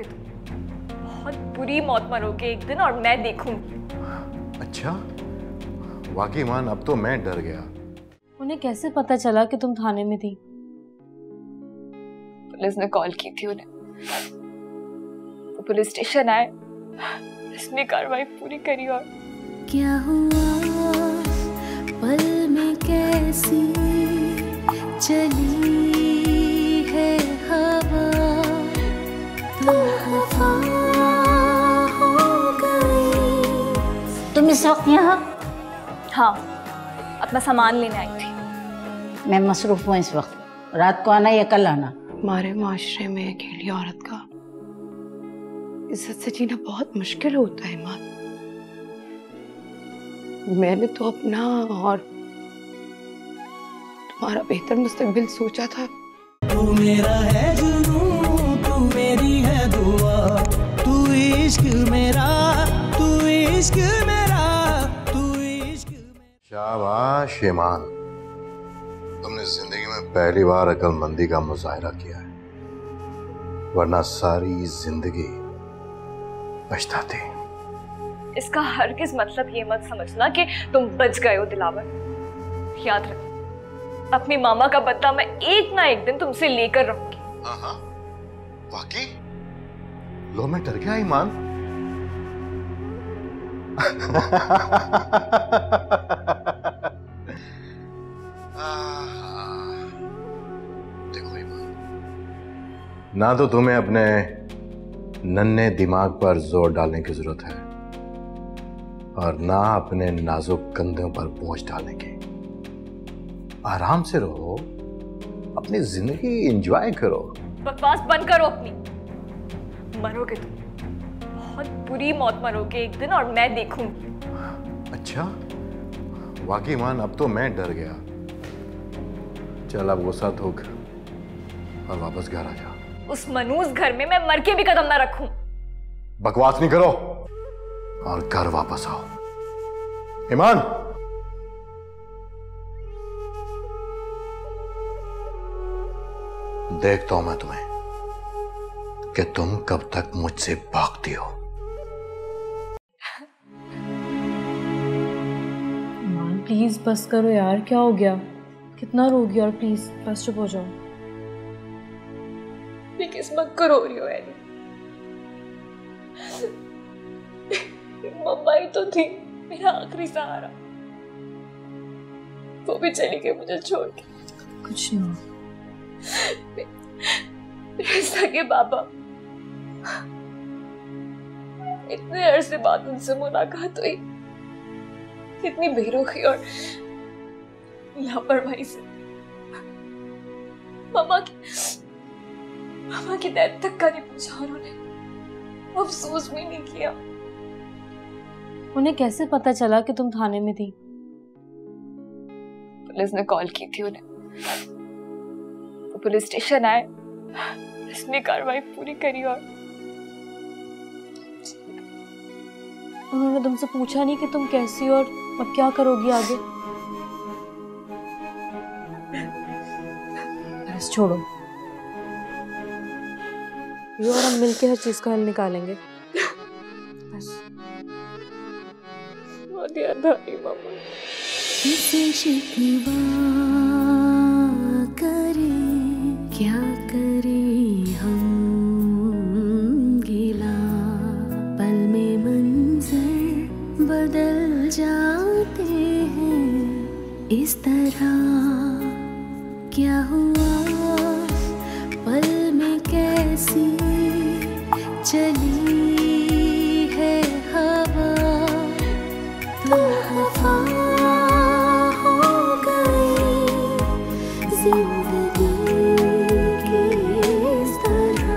मरोगे तुम, बहुत बुरी मौत मरोगे एक दिन, और मैं देखूंगी। अच्छा, वाकई ईमान, अब तो मैं डर गया। उन्हें कैसे पता चला कि तुम थाने में थी? पुलिस ने कॉल की थी उन्हें, तो पुलिस स्टेशन आए, इसने कार्रवाई पूरी करी। और क्या हुआ पल में कैसी चली है हवा, तो खफा हो गई। तुम इस वक्त यहाँ? हाँ, अपना सामान लेने आई थी। मैं मसरूफ हूँ इस वक्त, रात को आना या कल आना। हमारे माशरे में अकेली औरत का इज्जत से जीना बहुत मुश्किल होता है ईमान। मैंने तो अपना और तुम्हारा बेहतर मुस्तकबिल सोचा था। तू मेरा है जुनून, तू मेरी है दुआ, तू इश्क मेरा, तू इश्क मेरा, तू इश्क मेरा। शाबाश ईमान, तुमने जिंदगी में पहली बार अक्लमंदी का मुजाहिरा किया है, वरना सारी जिंदगी पछताती। इसका हरगिज़ मतलब ये मत समझना कि तुम बच गए हो दिलावर। याद रख, अपनी मामा का बदला मैं एक ना एक दिन तुमसे लेकर रहूंगी। हाँ, वाकई? लो, मैं डर गया ईमान। देखो ईमान, ना तो तुम्हें अपने नन्हे दिमाग पर जोर डालने की जरूरत है, और ना अपने नाजुक कंधों पर बोझ डालने की। आराम से रहो, अपनी जिंदगी एंजॉय करो। बकवास बंद करो अपनी। मरोगे तुम, बहुत बुरी मौत मरोगे एक दिन, और मैं देखूंगी। अच्छा, वाकई ईमान, अब तो मैं डर गया। चल, अब गुस्सा थूक और वापस घर आ जा। उस मनूस घर में मैं मर के भी कदम ना रखूं। बकवास नहीं करो और घर वापस आओ। ईमान, देखता हूं मैं तुम्हें कि तुम कब तक मुझसे भागती हो। प्लीज बस करो यार, क्या हो गया? कितना रोगी, और प्लीज बस चुप हो जाओ। किस्मत को रो रही हो एनी। मम्मा ही तो थी मेरा आखिरी सहारा, वो भी चली गई मुझे छोड़ के। कुछ नहीं हुआ। मेरे सगे बाबा, इतने अरसे बाद उनसे मुलाकात हुई, कितनी बेरुखी और लापरवाही से मामा की डेथ तक का नहीं पूछा, उन्होंने अफसोस भी नहीं किया। उन्हें कैसे पता चला कि तुम थाने में थी? पुलिस ने कॉल की थी उन्हें, तो पुलिस स्टेशन आए, इसने कार्रवाई पूरी करी। और उन्होंने तुमसे पूछा नहीं कि तुम कैसी हो और अब क्या करोगी आगे? बस छोड़ो, ये और हम मिलके हर चीज का हल निकालेंगे। बस बहुत याद आ रही मामा। किसे शिकवा करे, क्या करे हम गिला, पल में मंजर बदल जाते हैं इस तरह। क्या हुआ पल में कैसी चली है हवा, तो खफा हो गई जिंदगी की इस तरह।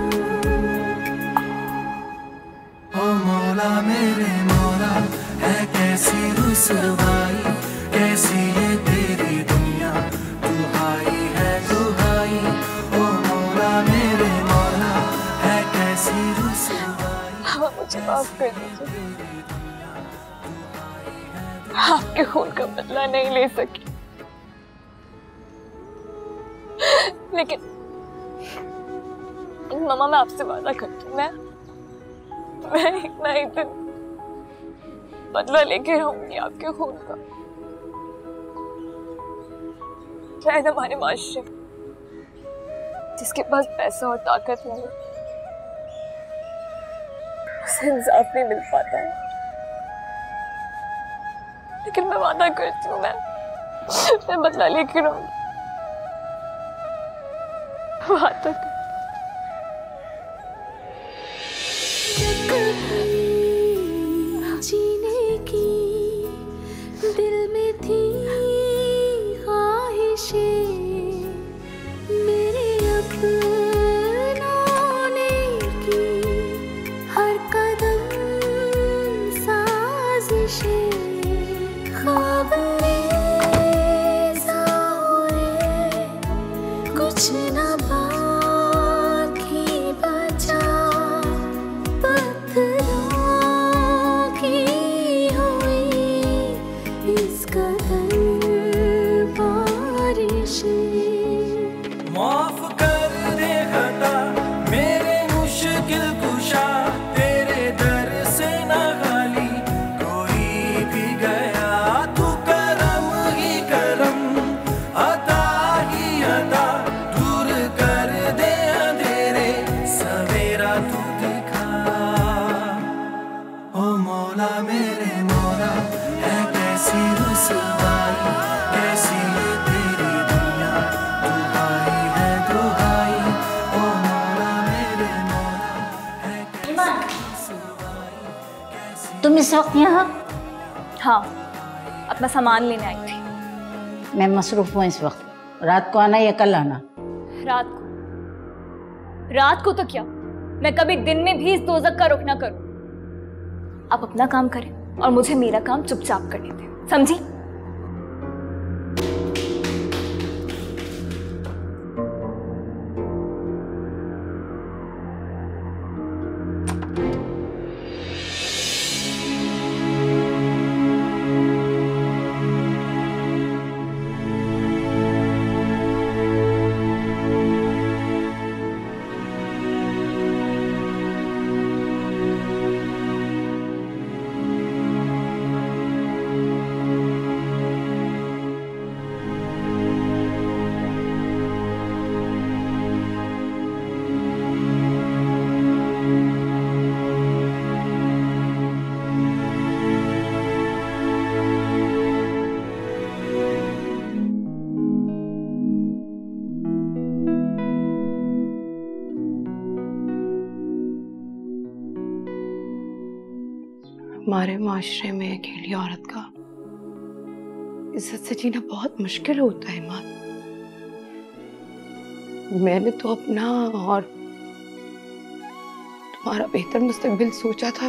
ओ मौला मेरे मौला, है कैसी रुसवाई, कैसी ये तेरी दुनिया, तू हाई है तू हाई। ओ मौला मेरे मौला, है कैसी रुसवाई। हाँ, मुझे माफ कर दीजिए, आपके खून का बदला नहीं ले सकी, लेकिन मामा मैं आपसे वादा करती हूँ, मैं मैं एक ना एक दिन बदला लेके रहूंगी आपके खून का। शायद हमारे माशरे में जिसके पास पैसा और ताकत नहीं है उसे इंसाफ नहीं मिल पाता है, लेकिन मैं वादा करती हूँ मैं बदला लेके रहूंगी। वादा कर। जीने की दिल में थी ख्वाहिशें, मेरे अपनों ने की हर कदम साजिशें, ख्वाब ऐसा हुए कुछ न बाकी बचा, माफ कर दे खता मेरे मुश्किल कुशा, तेरे दर से ना खाली कोई भी गया। तू करम ही करम, अता ही अता, दूर कर दे अंधेरे, सवेरा तू दिखा। ओ मौला मेरे मौला, है कैसी रुसवाई, कैसी है तेरी दुनिया, दुहाई है दुहाई। ओ मौला मेरे मौला, है कैसी रुसवाई, कैसी। तुम इस वक्त यहाँ? हाँ, अपना सामान लेने आई थी। मैं मसरूफ हूँ इस वक्त। रात को आना या कल आना? रात को तो क्या, मैं कभी दिन में भी इस दोज़ख का रुख ना करूं। आप अपना काम करें और मुझे मेरा काम चुपचाप करने दें, समझी? हमारे माशरे में अकेली औरत का इज्जत से जीना बहुत मुश्किल होता है ईमान। मैंने तो अपना और तुम्हारा बेहतर मुस्तकबिल सोचा था,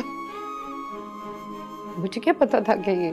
मुझे क्या पता था कि ये